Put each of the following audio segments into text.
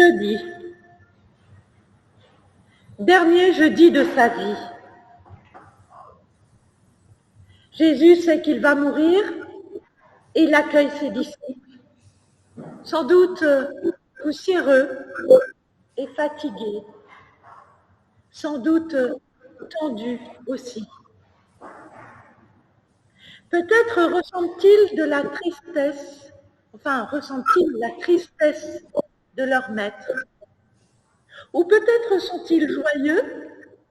Jeudi. Dernier jeudi de sa vie. Jésus sait qu'il va mourir et il accueille ses disciples, sans doute poussiéreux et fatigués, sans doute tendus aussi. Peut-être ressentent-ils la tristesse de leur maître. Ou peut-être sont-ils joyeux,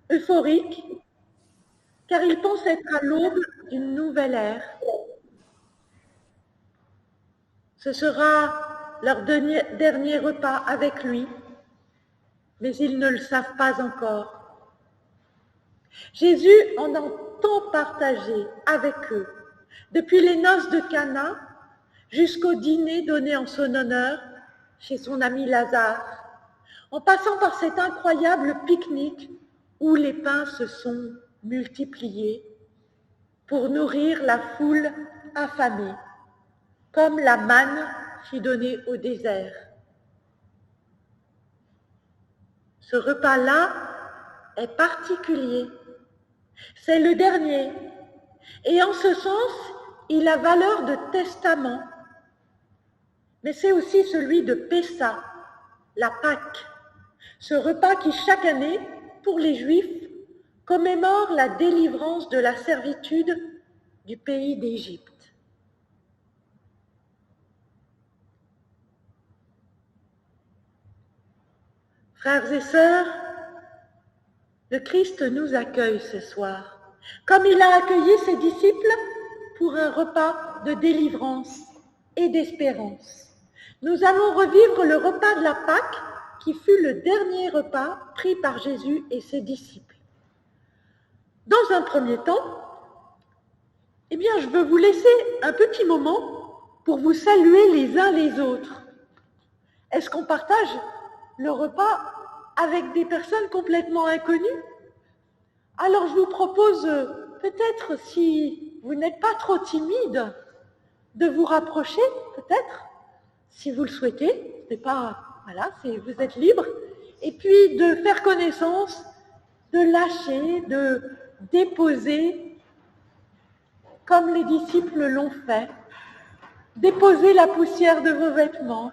euphoriques, car ils pensent être à l'aube d'une nouvelle ère. Ce sera leur dernier repas avec lui, mais ils ne le savent pas encore. Jésus en a tant partagé avec eux, depuis les noces de Cana jusqu'au dîner donné en son honneur chez son ami Lazare, en passant par cet incroyable pique-nique où les pains se sont multipliés pour nourrir la foule affamée, comme la manne fut donnée au désert. Ce repas-là est particulier. C'est le dernier. Et en ce sens, il a valeur de testament. Mais c'est aussi celui de Pessa, la Pâque. Ce repas qui, chaque année, pour les Juifs, commémore la délivrance de la servitude du pays d'Égypte. Frères et sœurs, le Christ nous accueille ce soir, comme il a accueilli ses disciples pour un repas de délivrance et d'espérance. Nous allons revivre le repas de la Pâque qui fut le dernier repas pris par Jésus et ses disciples. Dans un premier temps, je veux vous laisser un petit moment pour vous saluer les uns les autres. Est-ce qu'on partage le repas avec des personnes complètement inconnues? Alors je vous propose, peut-être si vous n'êtes pas trop timide, de vous rapprocher, peut-être, si vous le souhaitez, vous êtes libre, et puis de faire connaissance, de lâcher, de déposer, comme les disciples l'ont fait, déposer la poussière de vos vêtements,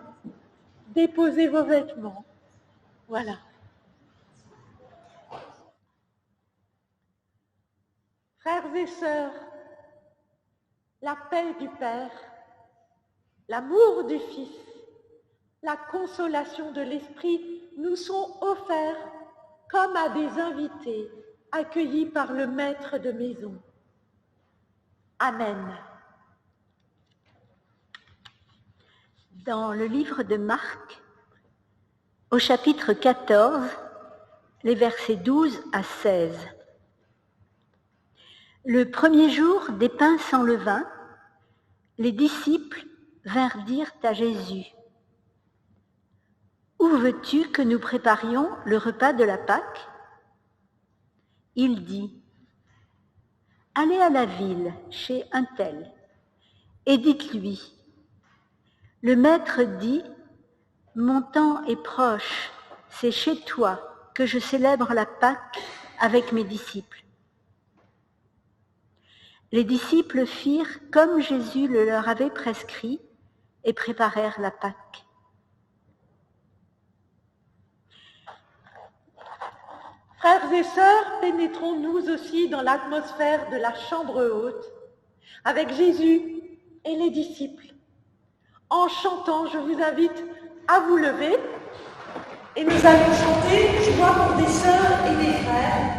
déposez vos vêtements, voilà. Frères et sœurs, la paix du Père, l'amour du Fils, la consolation de l'Esprit nous sont offerts comme à des invités accueillis par le maître de maison. Amen. Dans le livre de Marc, au chapitre 14, les versets 12 à 16. Le premier jour des pains sans levain, les disciples vinrent dire à Jésus: « Où veux-tu que nous préparions le repas de la Pâque ?» Il dit: « Allez à la ville, chez un tel, et dites-lui: le maître dit, mon temps est proche, c'est chez toi que je célèbre la Pâque avec mes disciples. » Les disciples firent comme Jésus le leur avait prescrit et préparèrent la Pâque. Frères et sœurs, pénétrons nous aussi dans l'atmosphère de la chambre haute, avec Jésus et les disciples. En chantant, je vous invite à vous lever et nous allons chanter Joie pour des sœurs et des frères.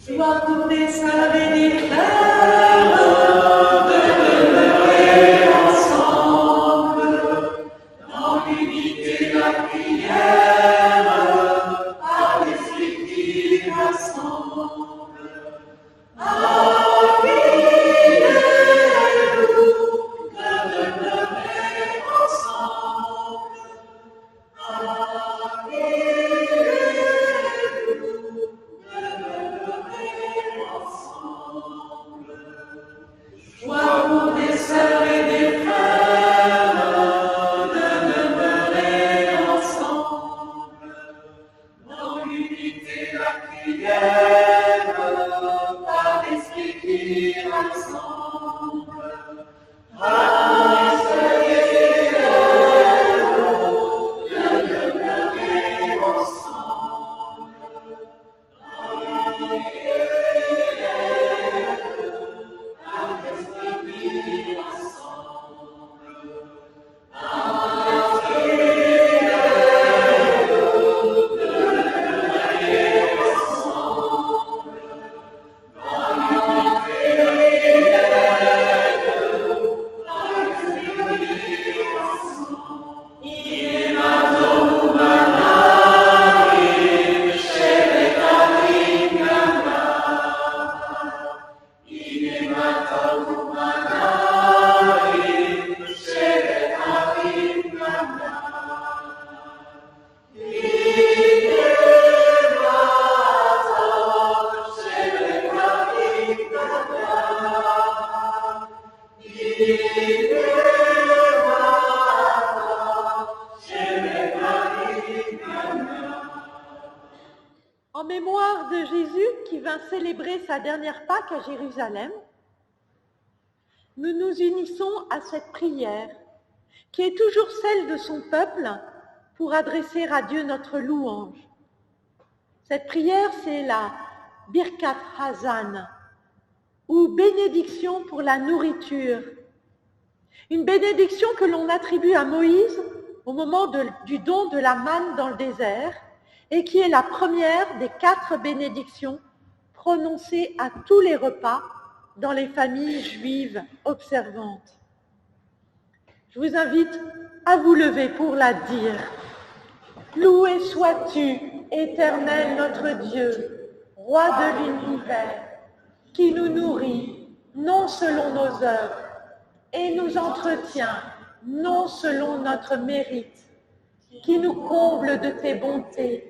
Joie pour des sœurs et des frères de demeurer ensemble dans l'unité de la prière, par l'esprit qui rassemble. En mémoire de Jésus qui vint célébrer sa dernière Pâque à Jérusalem, nous nous unissons à cette prière qui est toujours celle de son peuple pour adresser à Dieu notre louange. Cette prière, c'est la Birkat Hazan, ou bénédiction pour la nourriture. Une bénédiction que l'on attribue à Moïse au moment du don de la manne dans le désert, et qui est la première des 4 bénédictions prononcées à tous les repas dans les familles juives observantes. Je vous invite à vous lever pour la dire. Loué sois-tu, Éternel notre Dieu, Roi de l'univers, qui nous nourrit non selon nos œuvres et nous entretient non selon notre mérite, qui nous comble de tes bontés,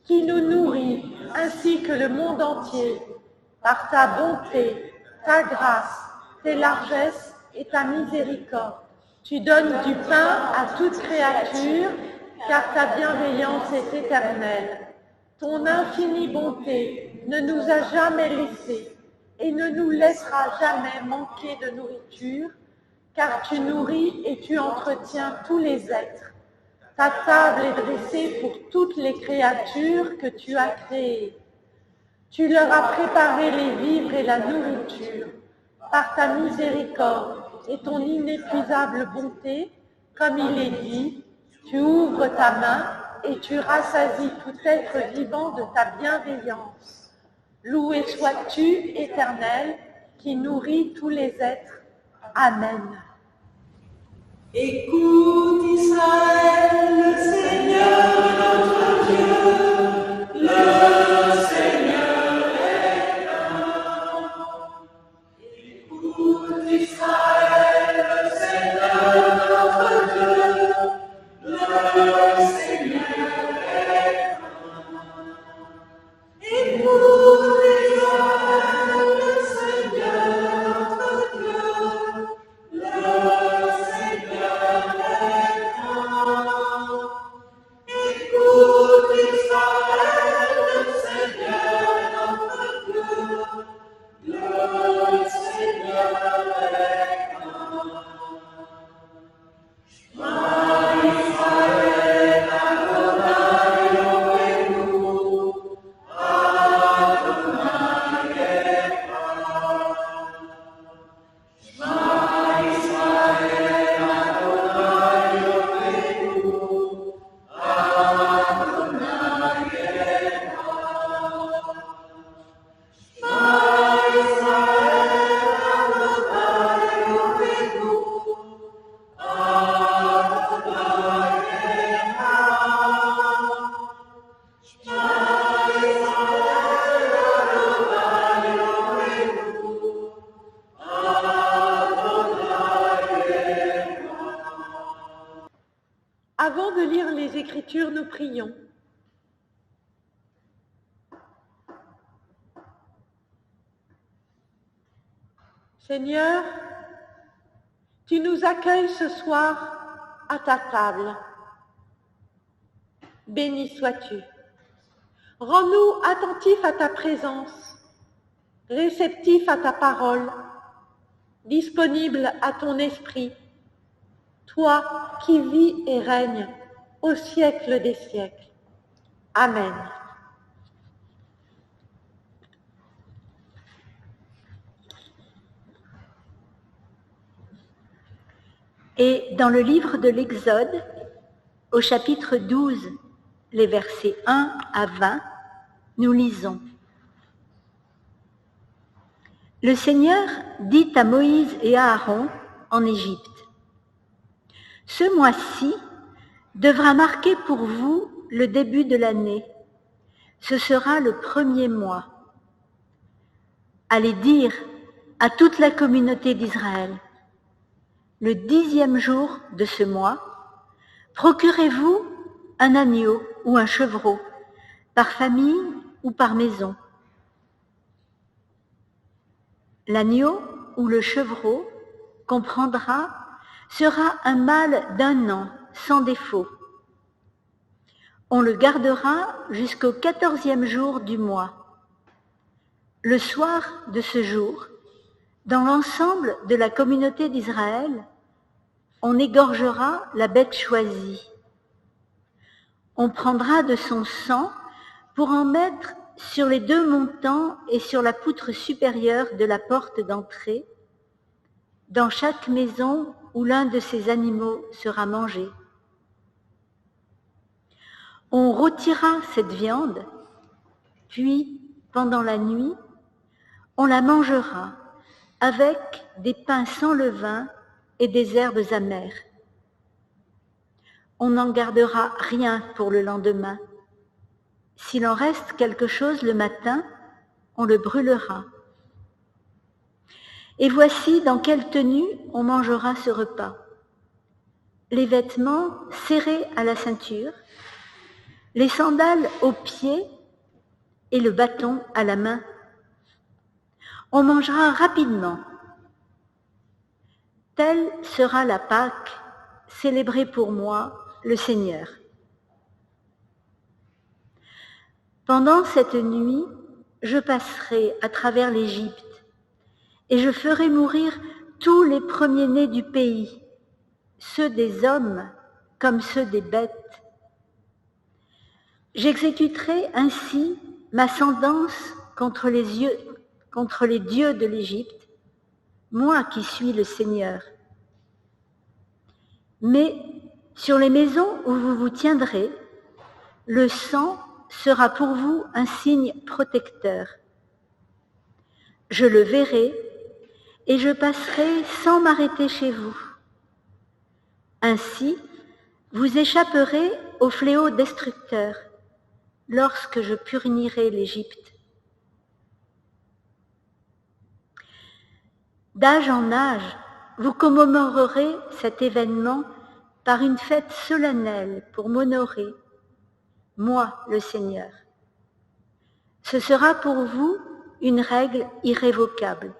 qui nous nourrit ainsi que le monde entier par ta bonté, ta grâce, tes largesses et ta miséricorde. Tu donnes du pain à toute créature, car ta bienveillance est éternelle. Ton infinie bonté ne nous a jamais laissés et ne nous laissera jamais manquer de nourriture, car tu nourris et tu entretiens tous les êtres. Ta table est dressée pour toutes les créatures que tu as créées. Tu leur as préparé les vivres et la nourriture. Par ta miséricorde et ton inépuisable bonté, comme il est dit, tu ouvres ta main et tu rassasies tout être vivant de ta bienveillance. Loué sois-tu, Éternel, qui nourrit tous les êtres. Amen. Écoute Israël, le Seigneur notre Dieu, le Seigneur est un. Écoute Israël, le Seigneur notre Dieu, le Seigneur est un. Écoute Israël, le Seigneur notre Dieu, le Seigneur est un. Écoute Israël, le Seigneur notre Dieu, le Seigneur est un. Shema Israël, Adonai Eloheinu, Adonai echad. Shema Israël, Adonai Eloheinu, Adonai echad. Shema Israël, Adonai Eloheinu, Adonai echad. Shema Israël, Adonai Eloheinu, Avant de lire les Écritures, nous prions. Seigneur, tu nous accueilles ce soir à ta table. Béni sois-tu. Rends-nous attentifs à ta présence, réceptifs à ta parole, disponibles à ton esprit, toi qui vis et règnes au siècle des siècles. Amen. Et dans le livre de l'Exode, au chapitre 12, les versets 1 à 20, nous lisons. Le Seigneur dit à Moïse et à Aaron en Égypte, « Ce mois-ci devra marquer pour vous le début de l'année. Ce sera le 1er mois. Allez dire à toute la communauté d'Israël, le 10e jour de ce mois, procurez-vous un agneau ou un chevreau, par famille ou par maison. L'agneau ou le chevreau comprendra sera un mâle d'1 an, sans défaut. On le gardera jusqu'au 14e jour du mois. Le soir de ce jour, dans l'ensemble de la communauté d'Israël, on égorgera la bête choisie. On prendra de son sang pour en mettre sur les 2 montants et sur la poutre supérieure de la porte d'entrée, dans chaque maison où l'un de ces animaux sera mangé. On rôtira cette viande, puis, pendant la nuit, on la mangera avec des pains sans levain et des herbes amères. On n'en gardera rien pour le lendemain. S'il en reste quelque chose le matin, on le brûlera. Et voici dans quelle tenue on mangera ce repas. Les vêtements serrés à la ceinture, les sandales aux pieds et le bâton à la main. On mangera rapidement. Telle sera la Pâque, célébrée pour moi, le Seigneur. Pendant cette nuit, je passerai à travers l'Égypte et je ferai mourir tous les premiers-nés du pays, ceux des hommes comme ceux des bêtes. J'exécuterai ainsi ma sentence contre les dieux de l'Égypte, moi qui suis le Seigneur. Mais sur les maisons où vous vous tiendrez, le sang sera pour vous un signe protecteur. Je le verrai et je passerai sans m'arrêter chez vous. Ainsi, vous échapperez au fléau destructeur lorsque je punirai l'Égypte. D'âge en âge, vous commémorerez cet événement par une fête solennelle pour m'honorer, moi le Seigneur. Ce sera pour vous une règle irrévocable.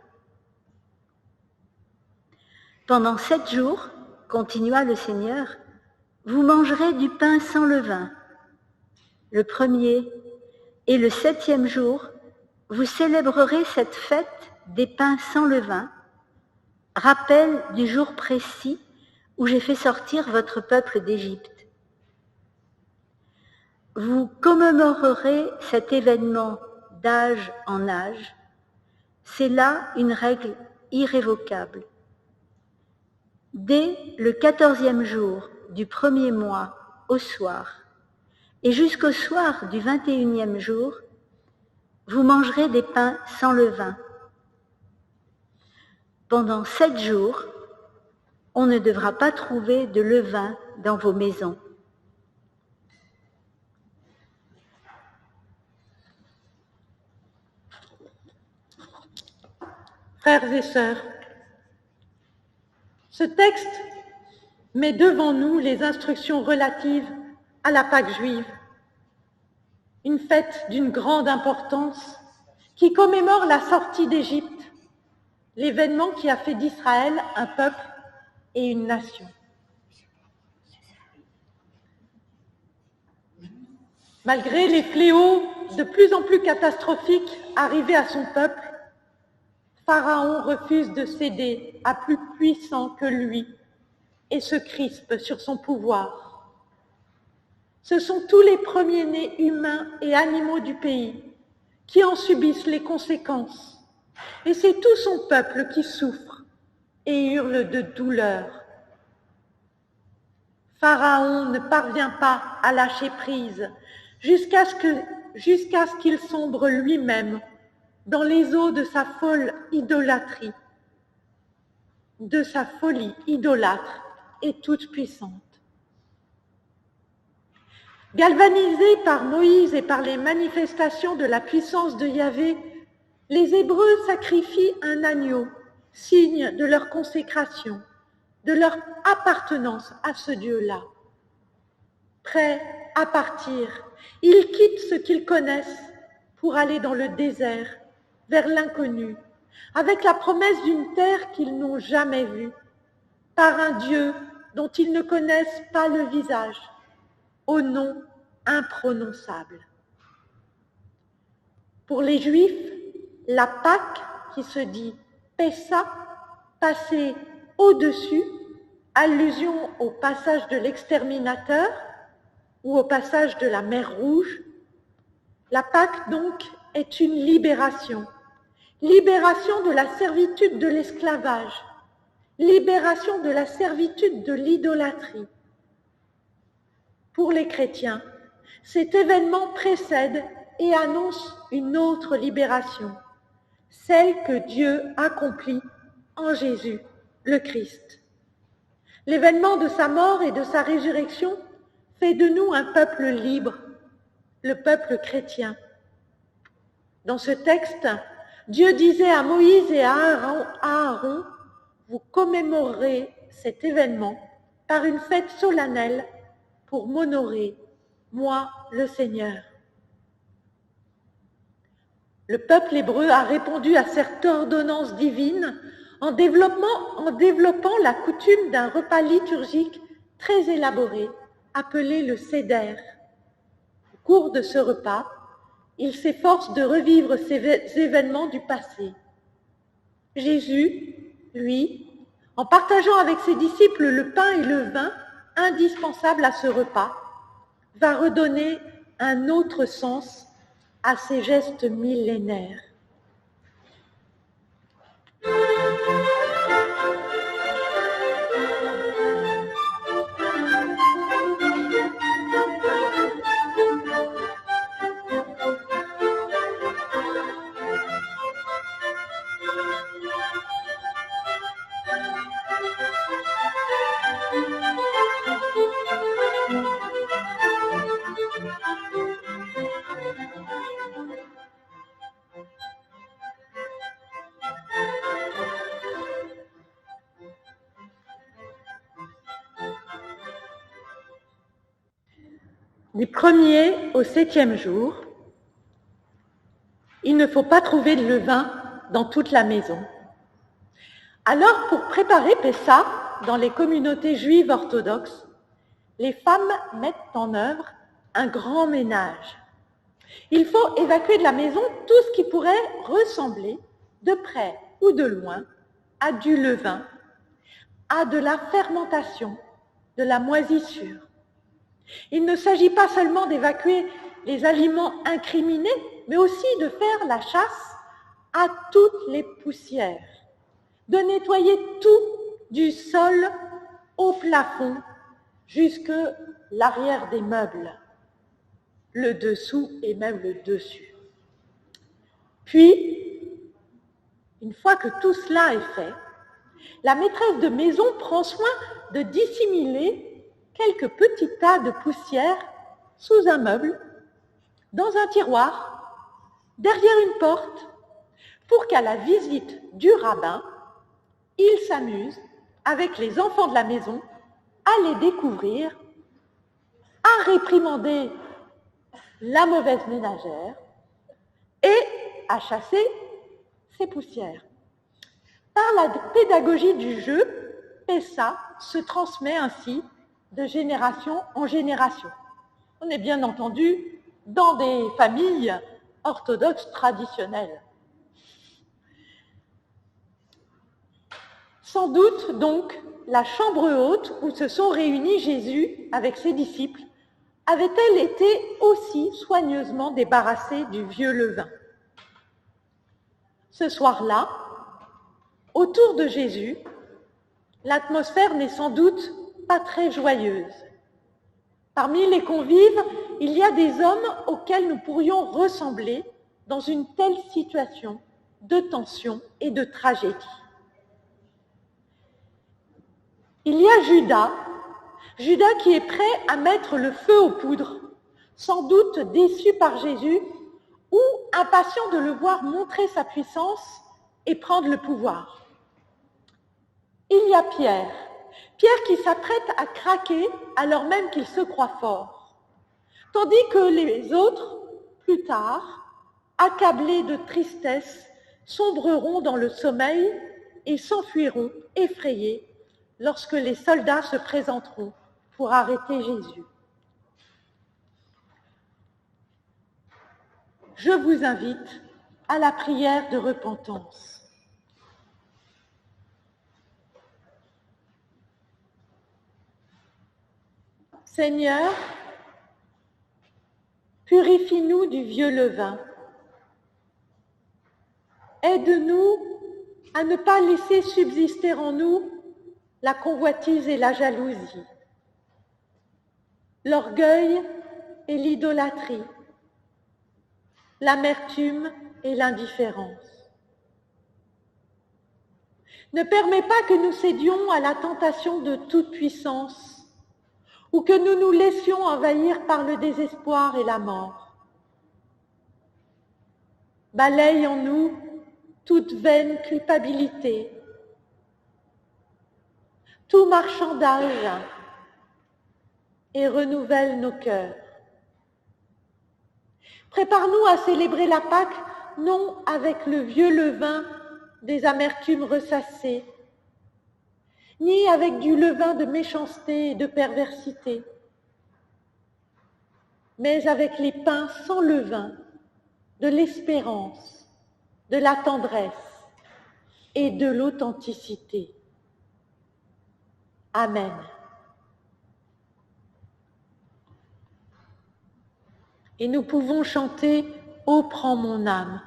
Pendant 7 jours, continua le Seigneur, vous mangerez du pain sans levain. Le 1er et le 7e jour, vous célébrerez cette fête des pains sans levain, rappel du jour précis où j'ai fait sortir votre peuple d'Égypte. Vous commémorerez cet événement d'âge en âge. C'est là une règle irrévocable. Dès le 14e jour du 1er mois au soir, et jusqu'au soir du 21e jour, vous mangerez des pains sans levain. Pendant 7 jours, on ne devra pas trouver de levain dans vos maisons. Frères et sœurs, ce texte met devant nous les instructions relatives à la Pâque juive, une fête d'une grande importance qui commémore la sortie d'Égypte, l'événement qui a fait d'Israël un peuple et une nation. Malgré les fléaux de plus en plus catastrophiques arrivés à son peuple, Pharaon refuse de céder à plus puissant que lui et se crispe sur son pouvoir. Ce sont tous les premiers-nés humains et animaux du pays qui en subissent les conséquences. Et c'est tout son peuple qui souffre et hurle de douleur. Pharaon ne parvient pas à lâcher prise jusqu'à ce qu'il sombre lui-même dans les eaux de sa folle idolâtrie, de sa folie idolâtre et toute puissante. Galvanisés par Moïse et par les manifestations de la puissance de Yahvé, les Hébreux sacrifient un agneau, signe de leur consécration, de leur appartenance à ce Dieu-là. Prêts à partir, ils quittent ce qu'ils connaissent pour aller dans le désert, vers l'inconnu, avec la promesse d'une terre qu'ils n'ont jamais vue, par un Dieu dont ils ne connaissent pas le visage, au nom imprononçable. Pour les Juifs, la Pâque, qui se dit Pessa, passer au-dessus, allusion au passage de l'exterminateur ou au passage de la mer Rouge. La Pâque, donc, est une libération. Libération de la servitude de l'esclavage. Libération de la servitude de l'idolâtrie. Pour les chrétiens, cet événement précède et annonce une autre libération, celle que Dieu accomplit en Jésus, le Christ. L'événement de sa mort et de sa résurrection fait de nous un peuple libre, le peuple chrétien. Dans ce texte, Dieu disait à Moïse et à Aaron, vous commémorerez cet événement par une fête solennelle pour m'honorer, moi le Seigneur. Le peuple hébreu a répondu à cette ordonnance divine en développant la coutume d'un repas liturgique très élaboré, appelé le Seder. Au cours de ce repas, il s'efforce de revivre ces événements du passé. Jésus, lui, en partageant avec ses disciples le pain et le vin indispensables à ce repas, va redonner un autre sens à ces gestes millénaires. Du 1er au 7e jour, il ne faut pas trouver de levain dans toute la maison. Alors, pour préparer Pessa, dans les communautés juives orthodoxes, les femmes mettent en œuvre un grand ménage. Il faut évacuer de la maison tout ce qui pourrait ressembler, de près ou de loin, à du levain, à de la fermentation, de la moisissure. Il ne s'agit pas seulement d'évacuer les aliments incriminés, mais aussi de faire la chasse à toutes les poussières, de nettoyer tout du sol au plafond jusque l'arrière des meubles, le dessous et même le dessus. Puis, une fois que tout cela est fait, la maîtresse de maison prend soin de dissimuler quelques petits tas de poussière sous un meuble, dans un tiroir, derrière une porte, pour qu'à la visite du rabbin, il s'amuse avec les enfants de la maison à les découvrir, à réprimander la mauvaise ménagère et à chasser ses poussières. Par la pédagogie du jeu, Pessa se transmet ainsi de génération en génération. On est bien entendu dans des familles orthodoxes traditionnelles. Sans doute donc, la chambre haute où se sont réunis Jésus avec ses disciples avait-elle été aussi soigneusement débarrassée du vieux levain. Ce soir-là, autour de Jésus, l'atmosphère n'est sans doute pas très joyeuse. Parmi les convives, il y a des hommes auxquels nous pourrions ressembler dans une telle situation de tension et de tragédie. Il y a Judas qui est prêt à mettre le feu aux poudres, sans doute déçu par Jésus ou impatient de le voir montrer sa puissance et prendre le pouvoir. Il y a Pierre qui s'apprête à craquer alors même qu'il se croit fort, tandis que les autres, plus tard, accablés de tristesse, sombreront dans le sommeil et s'enfuiront effrayés lorsque les soldats se présenteront pour arrêter Jésus. Je vous invite à la prière de repentance. Seigneur, purifie-nous du vieux levain. Aide-nous à ne pas laisser subsister en nous la convoitise et la jalousie, l'orgueil et l'idolâtrie, l'amertume et l'indifférence. Ne permets pas que nous cédions à la tentation de toute puissance ou que nous nous laissions envahir par le désespoir et la mort. Balaye en nous toute vaine culpabilité, tout marchandage et renouvelle nos cœurs. Prépare-nous à célébrer la Pâque non avec le vieux levain des amertumes ressassées, ni avec du levain de méchanceté et de perversité, mais avec les pains sans levain de l'espérance, de la tendresse et de l'authenticité. Amen. Et nous pouvons chanter « Ô prends mon âme ».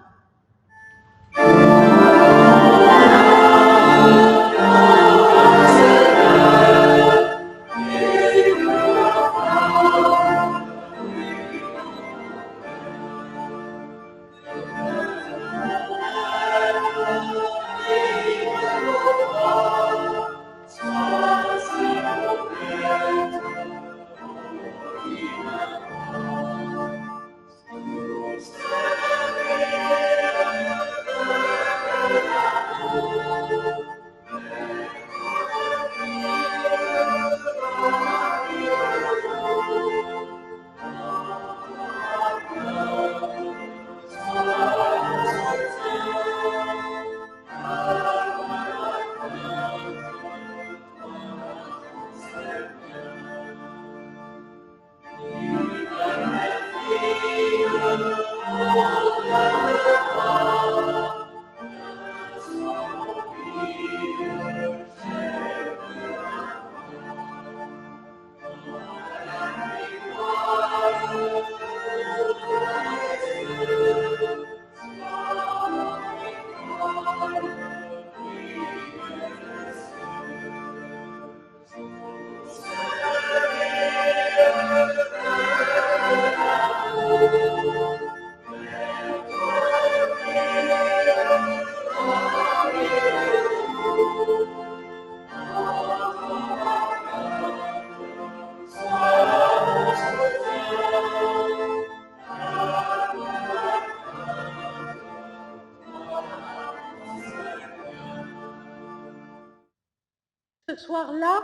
Ce soir-là,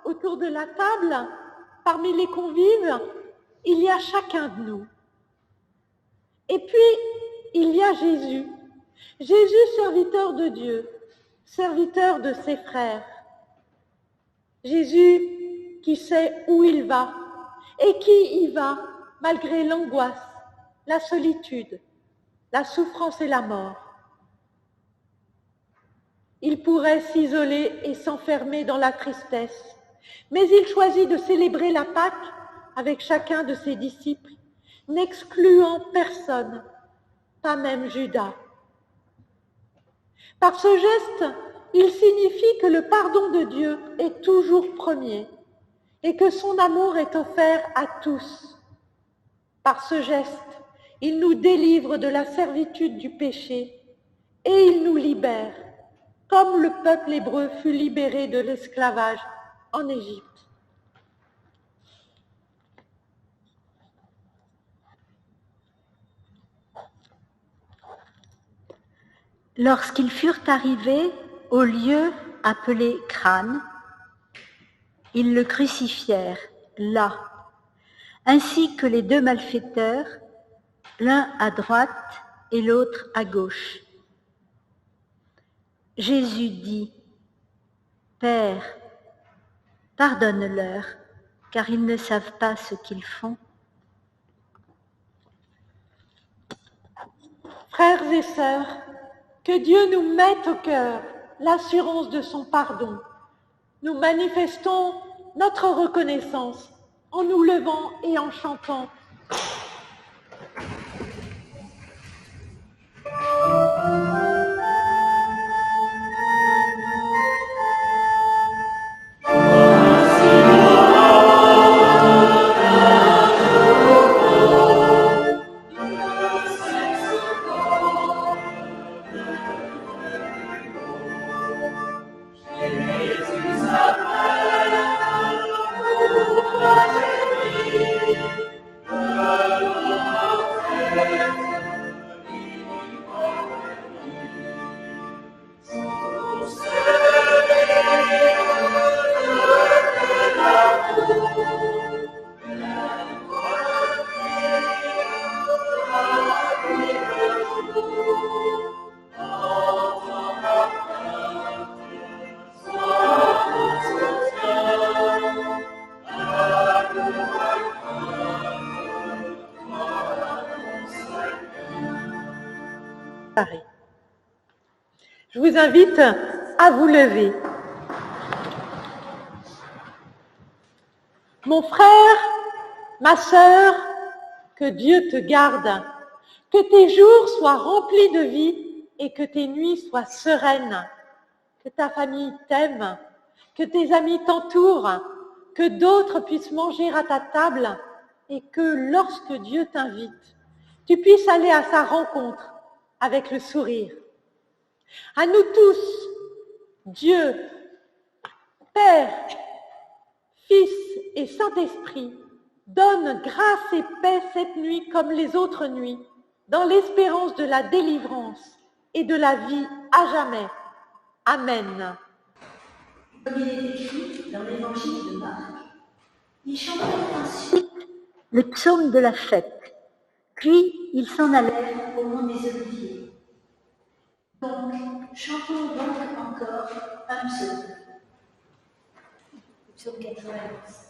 autour de la table, parmi les convives, il y a chacun de nous. Et puis, il y a Jésus. Jésus, serviteur de Dieu, serviteur de ses frères. Jésus qui sait où il va et qui y va malgré l'angoisse, la solitude, la souffrance et la mort. Il pourrait s'isoler et s'enfermer dans la tristesse, mais il choisit de célébrer la Pâque avec chacun de ses disciples, n'excluant personne, pas même Judas. Par ce geste, il signifie que le pardon de Dieu est toujours premier et que son amour est offert à tous. Par ce geste, il nous délivre de la servitude du péché et il nous libère, comme le peuple hébreu fut libéré de l'esclavage en Égypte. Lorsqu'ils furent arrivés au lieu appelé Crâne, ils le crucifièrent là, ainsi que les deux malfaiteurs, l'un à droite et l'autre à gauche. Jésus dit : « Père, Pardonne-leur, car ils ne savent pas ce qu'ils font. Frères et sœurs, que Dieu nous mette au cœur l'assurance de son pardon. Nous manifestons notre reconnaissance en nous levant et en chantant. Je vous invite à vous lever. Mon frère, ma sœur, que Dieu te garde, que tes jours soient remplis de vie et que tes nuits soient sereines, que ta famille t'aime, que tes amis t'entourent, que d'autres puissent manger à ta table et que lorsque Dieu t'invite, tu puisses aller à sa rencontre avec le sourire. À nous tous, Dieu, Père, Fils et Saint-Esprit, donne grâce et paix cette nuit comme les autres nuits, dans l'espérance de la délivrance et de la vie à jamais. Amen. Comme il est écrit dans l'évangile de Marc, ils chantèrent ensuite le psaume de la fête, puis ils s'en allèrent au mont des Oliviers. Donc, chantons donc encore un psaume. Psaume 90.